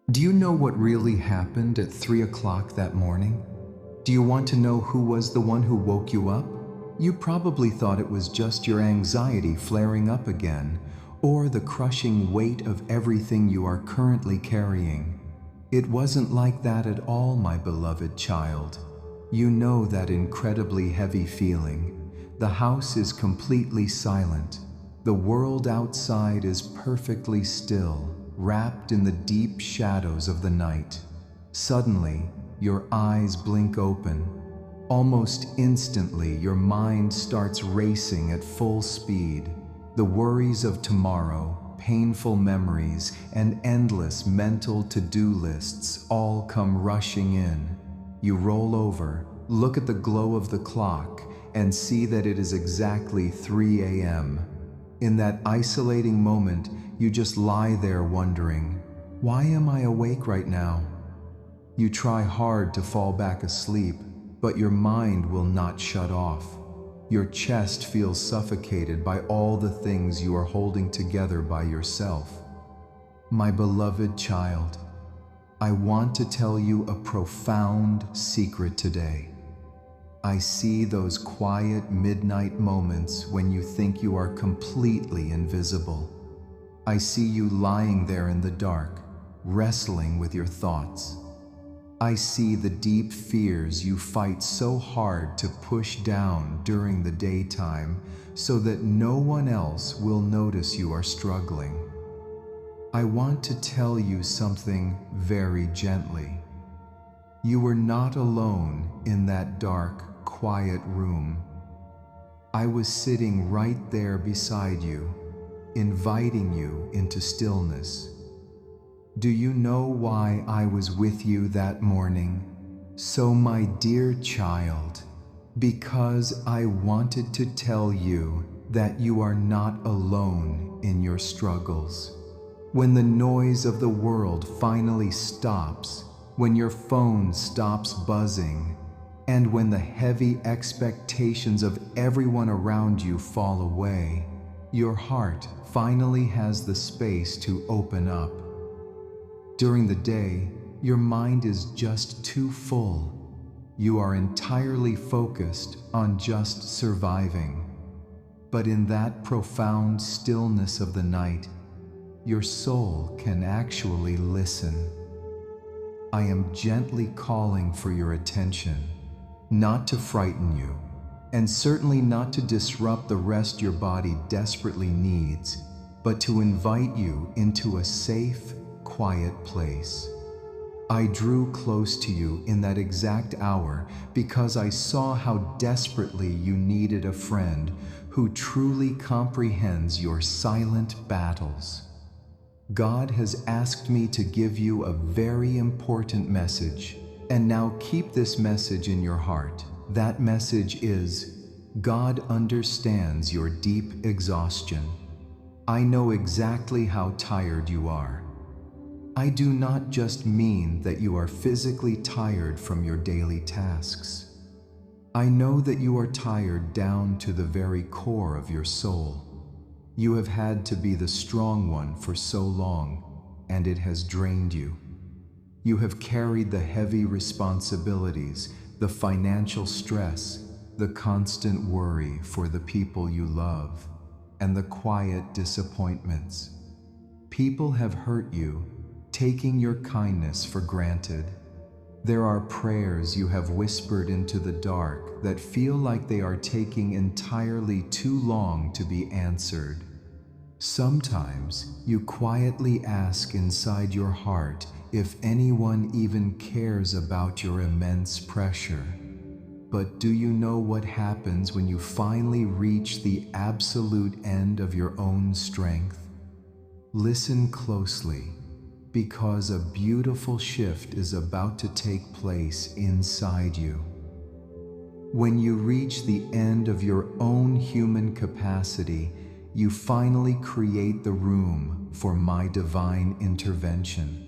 Do you know what really happened at 3 o'clock that morning? Do you want to know who was the one who woke you up? You probably thought it was just your anxiety flaring up again, or the crushing weight of everything you are currently carrying. It wasn't like that at all, my beloved child. You know that incredibly heavy feeling. The house is completely silent. The world outside is perfectly still, wrapped in the deep shadows of the night. Suddenly, your eyes blink open. Almost instantly, your mind starts racing at full speed. The worries of tomorrow, painful memories, and endless mental to-do lists all come rushing in. You roll over, look at the glow of the clock, and see that it is exactly 3 a.m. In that isolating moment, you just lie there wondering, why am I awake right now? You try hard to fall back asleep, but your mind will not shut off. Your chest feels suffocated by all the things you are holding together by yourself. My beloved child, I want to tell you a profound secret today. I see those quiet midnight moments when you think you are completely invisible. I see you lying there in the dark, wrestling with your thoughts. I see the deep fears you fight so hard to push down during the daytime so that no one else will notice you are struggling. I want to tell you something very gently. You were not alone in that dark, quiet room. I was sitting right there beside you, inviting you into stillness. Do you know why I was with you that morning? So, my dear child, because I wanted to tell you that you are not alone in your struggles. When the noise of the world finally stops, when your phone stops buzzing, and when the heavy expectations of everyone around you fall away, your heart finally has the space to open up. During the day, your mind is just too full. You are entirely focused on just surviving. But in that profound stillness of the night, your soul can actually listen. I am gently calling for your attention, not to frighten you, and certainly not to disrupt the rest your body desperately needs, but to invite you into a safe, quiet place. I drew close to you in that exact hour because I saw how desperately you needed a friend who truly comprehends your silent battles. God has asked me to give you a very important message, and now keep this message in your heart. That message is, God understands your deep exhaustion. I know exactly how tired you are. I do not just mean that you are physically tired from your daily tasks. I know that you are tired down to the very core of your soul. You have had to be the strong one for so long, and it has drained you. You have carried the heavy responsibilities, the financial stress, the constant worry for the people you love, and the quiet disappointments. People have hurt you, taking your kindness for granted. There are prayers you have whispered into the dark that feel like they are taking entirely too long to be answered. Sometimes you quietly ask inside your heart if anyone even cares about your immense pressure. But do you know what happens when you finally reach the absolute end of your own strength? Listen closely, because a beautiful shift is about to take place inside you. When you reach the end of your own human capacity, you finally create the room for my divine intervention.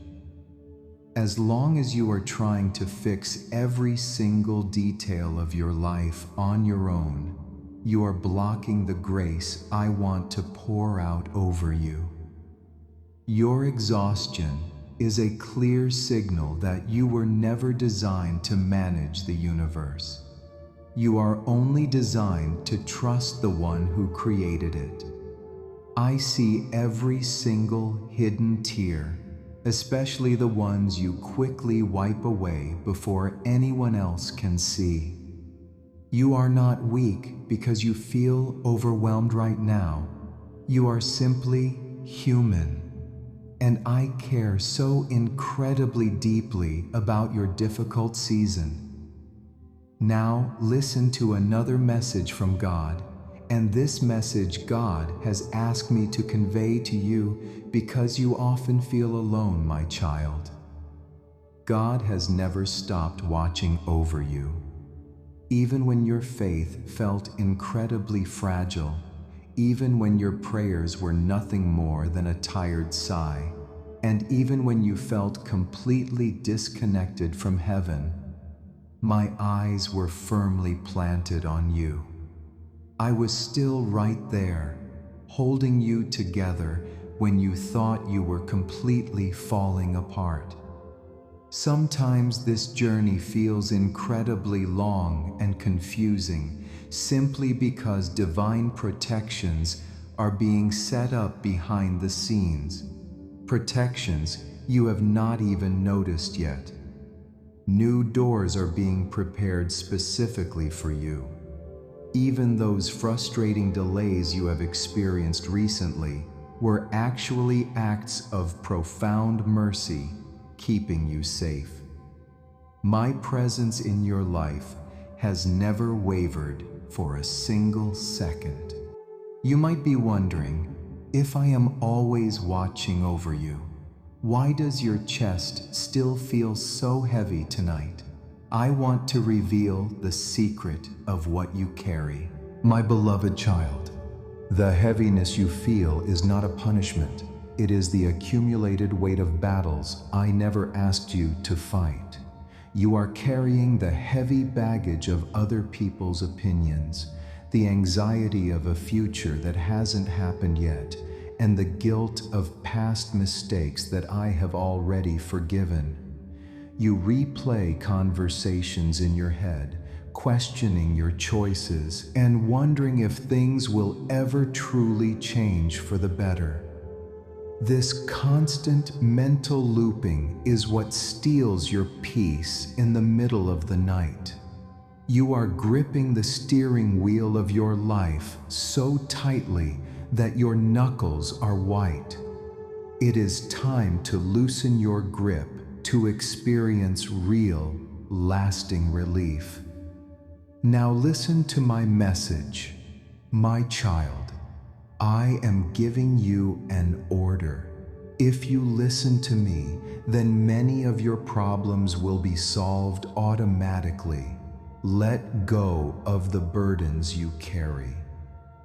As long as you are trying to fix every single detail of your life on your own, you are blocking the grace I want to pour out over you. Your exhaustion, is a clear signal that you were never designed to manage the universe. You are only designed to trust the one who created it. I see every single hidden tear, especially the ones you quickly wipe away before anyone else can see. You are not weak because you feel overwhelmed right now. You are simply human. And I care so incredibly deeply about your difficult season. Now listen to another message from God, and this message God has asked me to convey to you because you often feel alone, my child. God has never stopped watching over you. Even when your faith felt incredibly fragile, even when your prayers were nothing more than a tired sigh, and even when you felt completely disconnected from heaven, my eyes were firmly planted on you. I was still right there, holding you together when you thought you were completely falling apart. Sometimes this journey feels incredibly long and confusing simply because divine protections are being set up behind the scenes. Protections you have not even noticed yet. New doors are being prepared specifically for you. Even those frustrating delays you have experienced recently were actually acts of profound mercy keeping you safe. My presence in your life has never wavered for a single second. You might be wondering, if I am always watching over you, why does your chest still feel so heavy tonight? I want to reveal the secret of what you carry. My beloved child, the heaviness you feel is not a punishment. It is the accumulated weight of battles I never asked you to fight. You are carrying the heavy baggage of other people's opinions, the anxiety of a future that hasn't happened yet, and the guilt of past mistakes that I have already forgiven. You replay conversations in your head, questioning your choices and wondering if things will ever truly change for the better. This constant mental looping is what steals your peace in the middle of the night. You are gripping the steering wheel of your life so tightly that your knuckles are white. It is time to loosen your grip to experience real, lasting relief. Now listen to my message. My child, I am giving you an order. If you listen to me, then many of your problems will be solved automatically. Let go of the burdens you carry.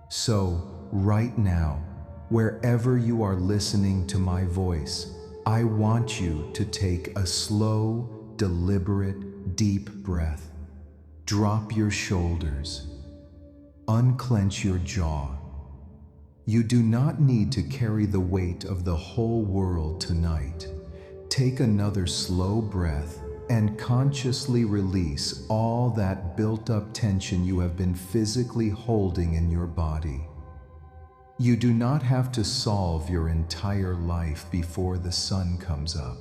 So, right now, wherever you are listening to my voice, I want you to take a slow, deliberate, deep breath. Drop your shoulders. Unclench your jaw. You do not need to carry the weight of the whole world tonight. Take another slow breath and consciously release all that built-up tension you have been physically holding in your body. You do not have to solve your entire life before the sun comes up.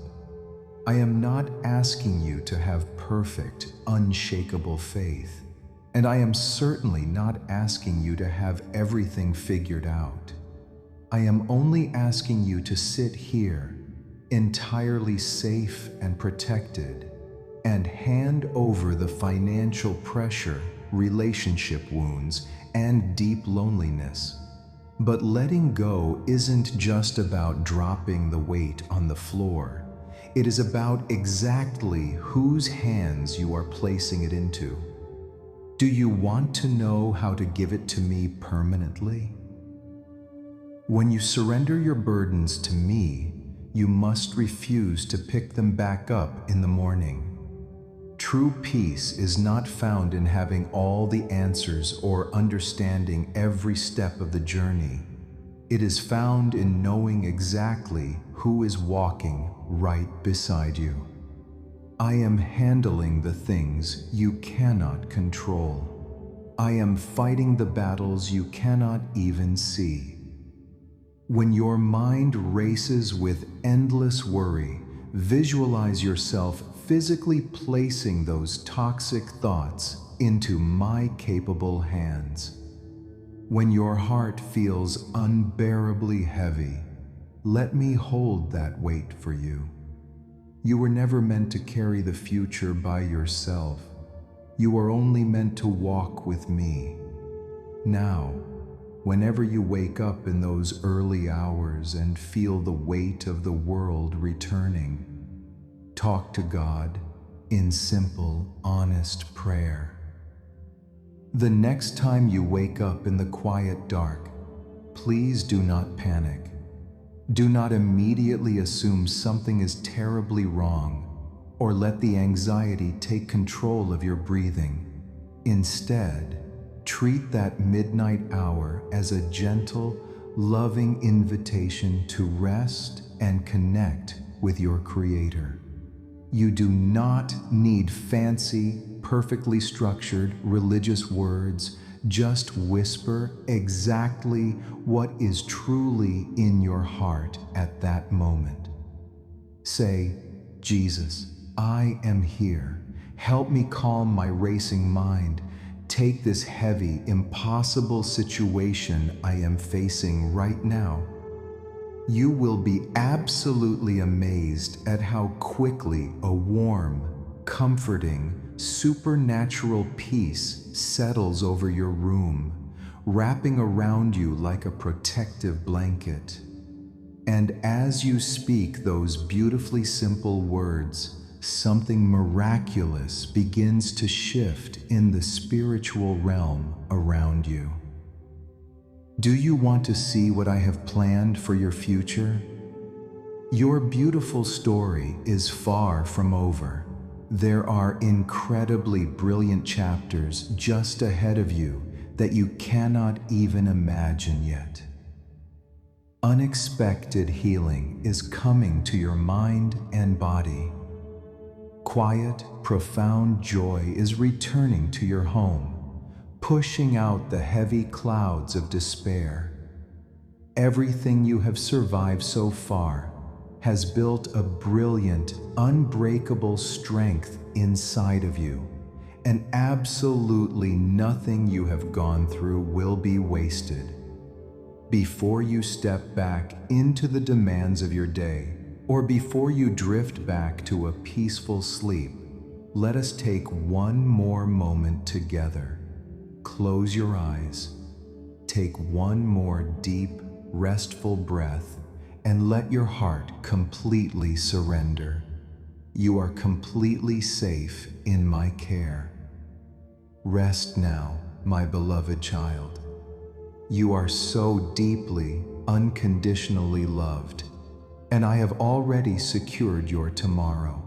I am not asking you to have perfect, unshakable faith, and I am certainly not asking you to have everything figured out. I am only asking you to sit here, entirely safe and protected, and hand over the financial pressure, relationship wounds, and deep loneliness. But letting go isn't just about dropping the weight on the floor. It is about exactly whose hands you are placing it into. Do you want to know how to give it to me permanently? When you surrender your burdens to me, you must refuse to pick them back up in the morning. True peace is not found in having all the answers or understanding every step of the journey. It is found in knowing exactly who is walking right beside you. I am handling the things you cannot control. I am fighting the battles you cannot even see. When your mind races with endless worry, visualize yourself physically placing those toxic thoughts into my capable hands. When your heart feels unbearably heavy, let me hold that weight for you. You were never meant to carry the future by yourself. You are only meant to walk with me. Now, whenever you wake up in those early hours and feel the weight of the world returning, talk to God in simple, honest prayer. The next time you wake up in the quiet dark, please do not panic. Do not immediately assume something is terribly wrong or let the anxiety take control of your breathing. Instead, treat that midnight hour as a gentle, loving invitation to rest and connect with your Creator. You do not need fancy, perfectly structured religious words. Just whisper exactly what is truly in your heart at that moment. Say, Jesus, I am here. Help me calm my racing mind. Take this heavy, impossible situation I am facing right now. You will be absolutely amazed at how quickly a warm, comforting, supernatural peace settles over your room, wrapping around you like a protective blanket. And as you speak those beautifully simple words, something miraculous begins to shift in the spiritual realm around you. Do you want to see what I have planned for your future? Your beautiful story is far from over. There are incredibly brilliant chapters just ahead of you that you cannot even imagine yet. Unexpected healing is coming to your mind and body. Quiet, profound joy is returning to your home, pushing out the heavy clouds of despair. Everything you have survived so far has built a brilliant, unbreakable strength inside of you, and absolutely nothing you have gone through will be wasted. Before you step back into the demands of your day, or before you drift back to a peaceful sleep, let us take one more moment together. Close your eyes, take one more deep, restful breath, and let your heart completely surrender. You are completely safe in my care. Rest now, my beloved child. You are so deeply, unconditionally loved, and I have already secured your tomorrow.